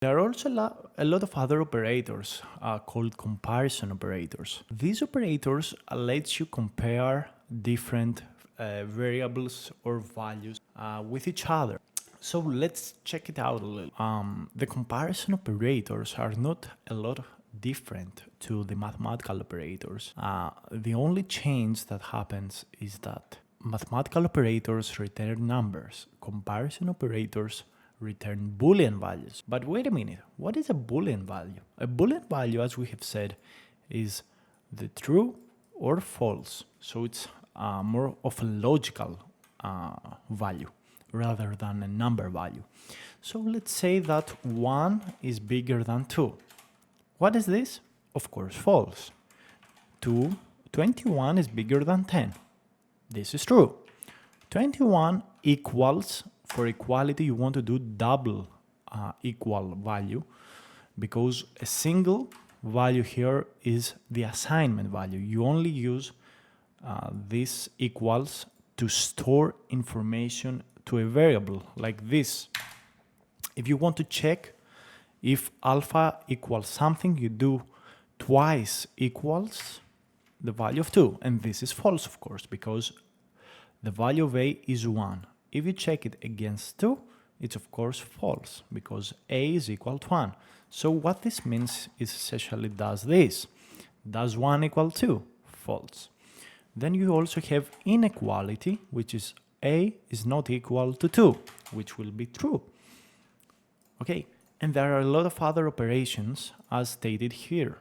There are also a lot of other operators called comparison operators. These operators let you compare different variables or values with each other. So let's check it out a little. The comparison operators are not a lot different to the mathematical operators. The only change that happens is that mathematical operators return numbers. Comparison operators return Boolean values. But wait a minute, what is a Boolean value? A Boolean value, as we have said, is the true or false. So it's more of a logical value rather than a number value. So let's say that 1 is bigger than 2. What is this? Of course, false. 21 is bigger than 10. This is true. 21 equals, for equality, you want to do double equal value because a single value here is the assignment value. You only use this equals to store information to a variable like this. If you want to check if alpha equals something, you do twice equals the value of 2. And this is false, of course, because the value of a is 1. If you check it against 2, it's of course false, because a is equal to 1. So what this means is essentially does this. Does 1 equal 2? False. Then you also have inequality, which is a is not equal to 2, which will be true. Okay, and there are a lot of other operations as stated here.